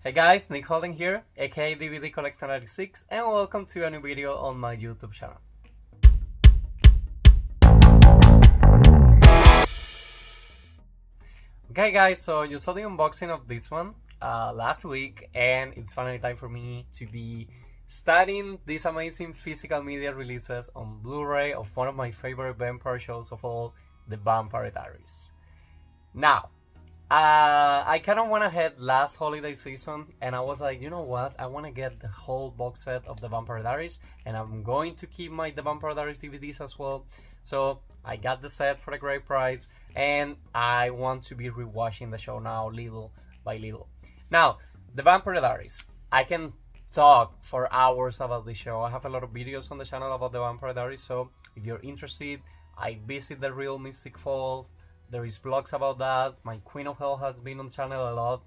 Hey guys, Nick Holding here, aka DVD Collector 96, and welcome to a new video on my YouTube channel. Okay guys, so you saw the unboxing of this one last week, and it's finally time for me to be studying these amazing physical media releases on Blu-ray of one of my favorite vampire shows of all, the Vampire Diaries. Now, I kind of went ahead last holiday season and I was like, you know what, I want to get the whole box set of the Vampire Diaries, and I'm going to keep the Vampire Diaries DVDs as well. So I got the set for a great price, and I want to be rewatching the show now little by little. Now, the Vampire Diaries, I can talk for hours about the show. I have a lot of videos on the channel about the Vampire Diaries, so if you're interested, I visit the real Mystic Falls. There is vlogs about that. My Queen of Hell has been on the channel a lot,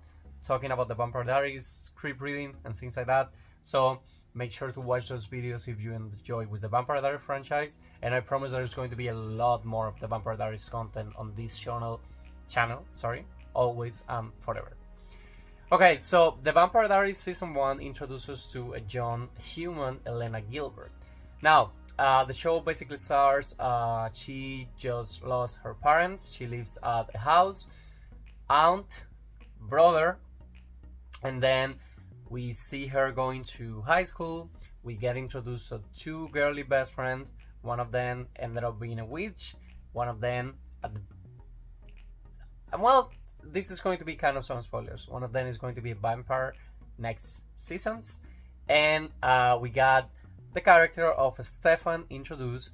talking about the Vampire Diaries, script reading, and things like that. So make sure to watch those videos if you enjoy with the Vampire Diaries franchise. And I promise there's going to be a lot more of the Vampire Diaries content on this channel, always and forever. Okay, so the Vampire Diaries Season 1 introduces us to a young human, Elena Gilbert. Now, the show basically starts, she just lost her parents. She lives at a house, aunt, brother, and then we see her going to high school. We get introduced to two girly best friends. One of them ended up being a witch. One of them, well, this is going to be kind of some spoilers. One of them is going to be a vampire next seasons. And we got the character of Stefan introduced,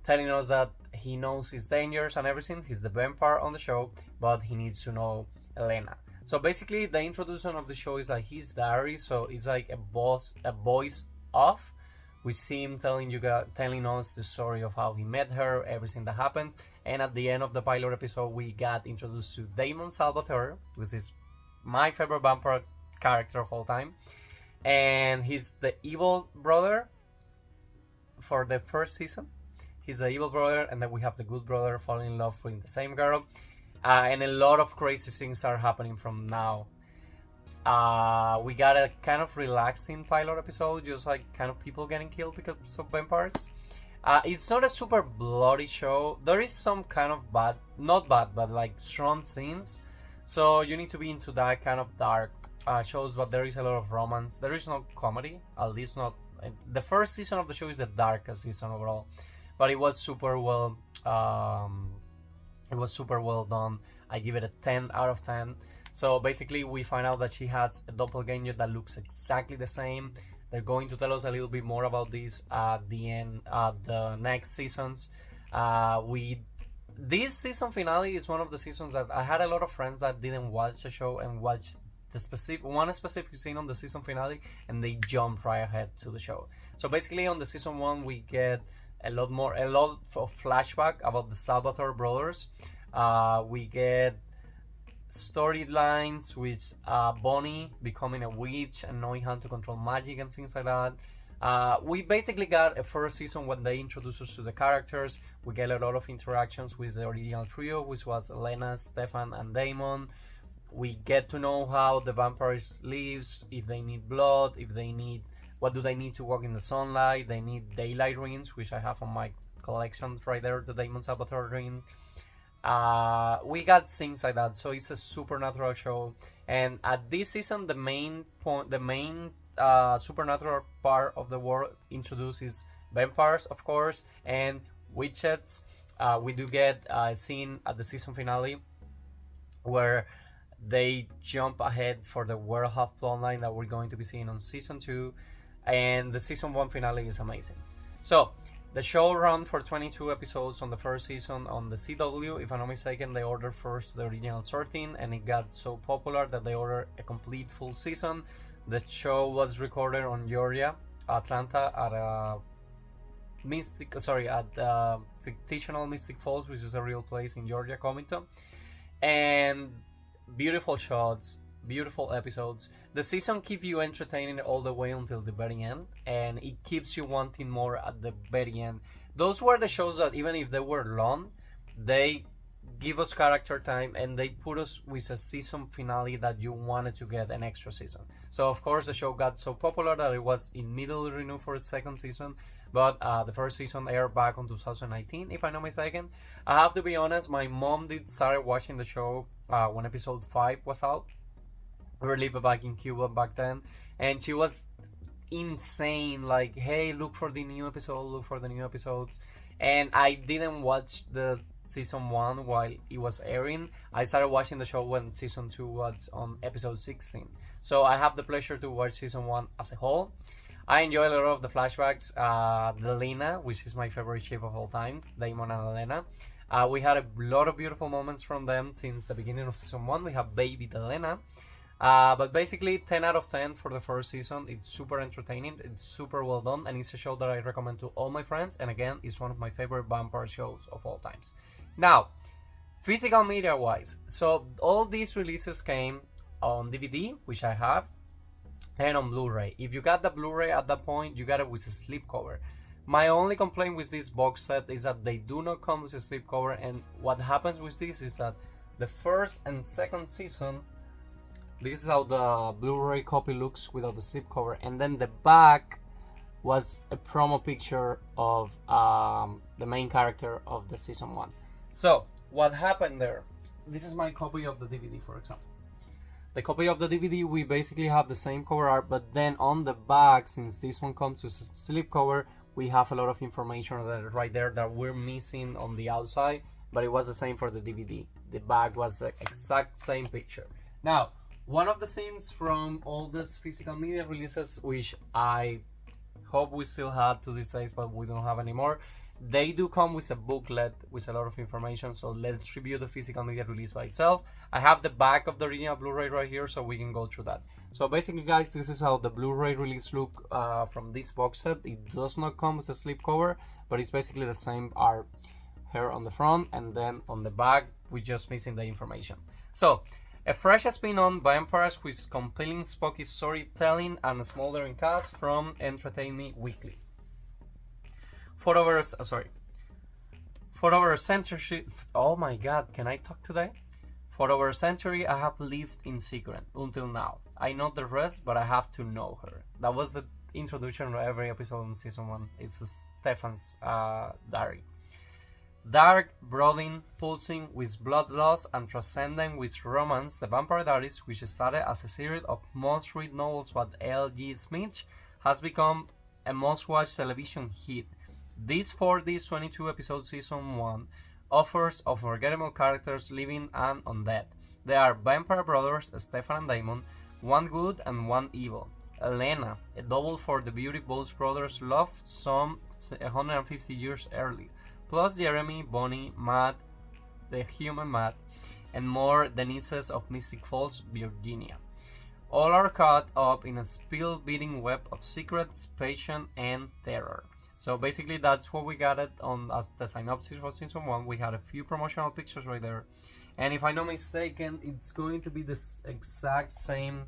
telling us that he knows his dangers and everything. He's the vampire on the show, but he needs to know Elena. So basically, the introduction of the show is like his diary. So it's like a voice off. We see him telling us the story of how he met her, everything that happens. And at the end of the pilot episode, we got introduced to Damon Salvatore, which is my favorite vampire character of all time. And he's the evil brother for the first season. He's the evil brother, and then we have the good brother falling in love with the same girl, and a lot of crazy things are happening from now. We got a kind of relaxing pilot episode, just like kind of people getting killed because of vampires. It's not a super bloody show. There is some kind of not bad, but like strong scenes, so you need to be into that kind of dark shows, but there is a lot of romance. There is no comedy, at least not. The first season of the show is the darkest season overall, but it was super well. It was super well done. I give it a 10 out of 10. So basically, we find out that she has a doppelganger that looks exactly the same. They're going to tell us a little bit more about this at the end of the next seasons. This season finale is one of the seasons that I had a lot of friends that didn't watch the show and watched one specific scene on the season finale, and they jump right ahead to the show. So basically, on the season 1, we get a lot of flashback about the Salvatore brothers. We get storylines with Bonnie becoming a witch and knowing how to control magic and things like that. We basically got a first season when they introduce us to the characters. We get a lot of interactions with the original trio, which was Elena, Stefan, and Damon. We get to know how the vampires lives, if they need blood, what do they need to walk in the sunlight. They need daylight rings, which I have on my collection right there, the Damon Salvatore ring. We got things like that, so it's a supernatural show. And at this season, the main supernatural part of the world introduces vampires, of course, and witches. We do get a scene at the season finale where they jump ahead for the werewolf plotline that we're going to be seeing on season 2, and the season 1 finale is amazing. So the show ran for 22 episodes on the first season on the CW. If I'm not mistaken, they ordered first the original 13, and it got so popular that they ordered a complete full season. The show was recorded on Georgia, Atlanta, at fictional Mystic Falls, which is a real place in Georgia, Covington. And beautiful shots, beautiful episodes. The season keeps you entertaining all the way until the very end, and it keeps you wanting more at the very end. Those were the shows that, even if they were long, they give us character time, and they put us with a season finale that you wanted to get an extra season. So of course the show got so popular that it was immediately renewed for its second season, but the first season aired back on 2019, if I'm not mistaken. I have to be honest, my mom did start watching the show when episode 5 was out. We were living back in Cuba back then, and she was insane, like, hey, look for the new episode, look for the new episodes. And I didn't watch the season 1 while it was airing. I started watching the show when season 2 was on episode 16. So I have the pleasure to watch season 1 as a whole. I enjoy a lot of the flashbacks. Elena, which is my favorite ship of all times, Damon and Elena. We had a lot of beautiful moments from them since the beginning of season 1. We have baby Elena. But basically 10 out of 10 for the first season. It's super entertaining, it's super well done, and it's a show that I recommend to all my friends, and again, it's one of my favorite vampire shows of all times. Now, physical media wise, so all these releases came on DVD, which I have, and on Blu-ray. If you got the Blu-ray at that point, you got it with a slipcover. My only complaint with this box set is that they do not come with a slipcover, and what happens with this is that the first and second season, this is how the Blu-ray copy looks without the slipcover, and then the back was a promo picture of the main character of the season 1. So what happened there? This is my copy of the DVD, for example. The copy of the DVD, we basically have the same cover art, but then on the back, since this one comes with a slipcover, we have a lot of information that right there that we're missing on the outside, but it was the same for the DVD. The back was the exact same picture. Now, one of the scenes from all these physical media releases, which I hope we still have to these days, but we don't have anymore, they do come with a booklet with a lot of information. So let's review the physical media release by itself. I have the back of the original Blu-ray right here, so we can go through that. So basically, guys, this is how the Blu-ray release look from this box set. It does not come with a slipcover, but it's basically the same art here on the front, and then on the back we're just missing the information. So a fresh spin on vampires with compelling spooky storytelling and a smoldering cast from Entertain Me Weekly. For over a century, oh my god, can I talk today? For over a century, I have lived in secret until now. I know the rest, but I have to know her. That was the introduction of every episode in season 1. It's Stefan's diary. Dark, brooding, pulsing with bloodlust and transcending with romance, The Vampire Diaries, which started as a series of must-read novels by L.G. Smith, has become a must-watch television hit. This 22-episode season 1 offers unforgettable characters, living and undead. They are vampire brothers Stefan and Damon, one good and one evil. Elena, a double for the beauty both brothers loved some 150 years earlier. Plus Jeremy, Bonnie, Matt, the human Matt, and more, the nieces of Mystic Falls, Virginia. All are caught up in a spell-beating web of secrets, passion, and terror. So basically that's what we got it on as the synopsis for season 1. We had a few promotional pictures right there. And if I'm not mistaken, it's going to be the exact same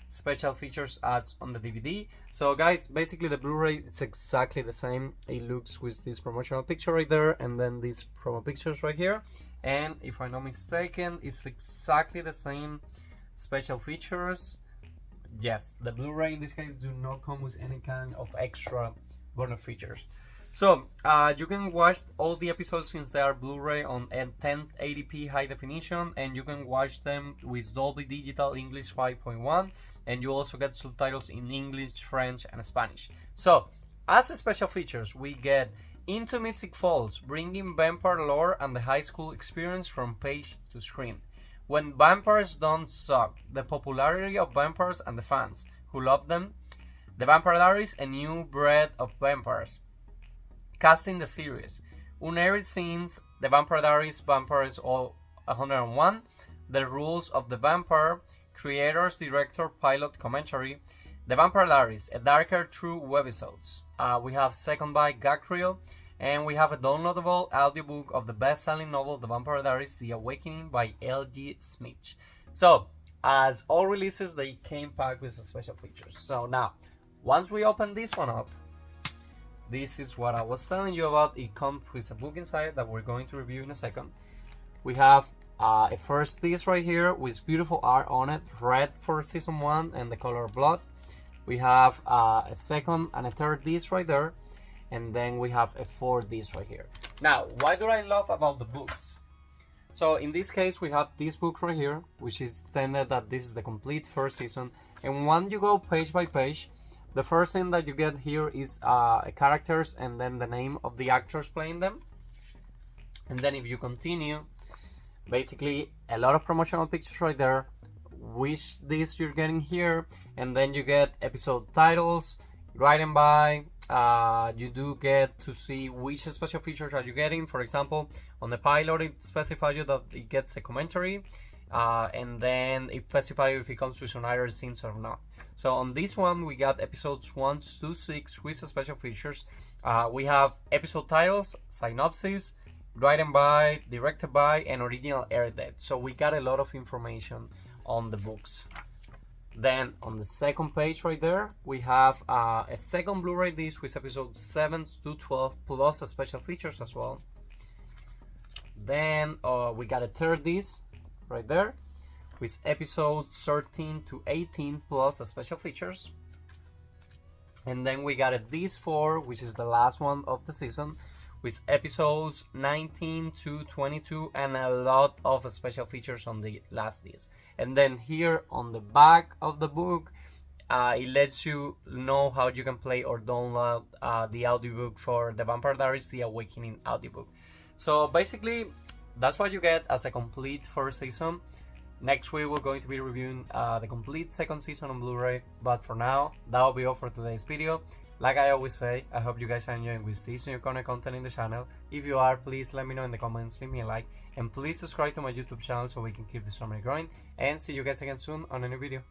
special features as on the DVD. So guys, basically the Blu-ray, it's exactly the same. It looks with this promotional picture right there, and then these promo pictures right here. And if I'm not mistaken, it's exactly the same special features. Yes, the Blu-ray in this case do not come with any kind of extra bonus features. So you can watch all the episodes since they are Blu-ray on 1080p high definition, and you can watch them with Dolby Digital English 5.1, and you also get subtitles in English, French, and Spanish. So as a special features, we get Into Mystic Falls, bringing vampire lore and the high school experience from page to screen. When Vampires Don't Suck, the popularity of vampires and the fans who love them. The Vampire Diaries, a new breed of vampires. Casting the series. Unaired scenes, The Vampire Diaries, Vampires All 101, The Rules of the Vampire, Creators, Director, Pilot, Commentary, The Vampire Diaries, a darker true webisodes. We have Second Bite Gag Reel, and we have a downloadable audiobook of the best-selling novel The Vampire Diaries, The Awakening by L.G. Smith. So, as all releases, they came packed with special features. So now, once we open this one up, this is what I was telling you about. It comes with a book inside that we're going to review in a second. We have a first disc right here with beautiful art on it, red for season 1 and the color blood. We have a second and a third disc right there, and then we have a fourth disc right here. Now, why do I love about the books? So in this case, we have this book right here, which is intended that this is the complete first season. And when you go page by page, the first thing that you get here is characters and then the name of the actors playing them. And then if you continue, basically a lot of promotional pictures right there, which disc you're getting here, and then you get episode titles, written by, you do get to see which special features are you getting. For example, on the pilot it specifies you that it gets a commentary, and then it specifies if it comes with some other scenes or not. So on this one we got episodes 1 to 6 with special features. We have episode titles, synopsis, written by, directed by, and original air date. So we got a lot of information on the books. Then on the second page right there, we have a second Blu-ray disc with episodes 7 to 12 plus special features as well. Then we got a third disc right there with episodes 13 to 18 plus special features. And then we got a disc 4, which is the last one of the season, with episodes 19 to 22 and a lot of special features on the last disc. And then here on the back of the book, it lets you know how you can play or download the audiobook for the Vampire Diaries The Awakening audiobook. So basically, that's what you get as a complete first season. Next week we're going to be reviewing the complete second season on Blu-ray. But for now, that will be all for today's video. Like I always say, I hope you guys are enjoying with this new content in the channel. If you are, please let me know in the comments, leave me a like, and please subscribe to my YouTube channel so we can keep this family growing. And see you guys again soon on a new video.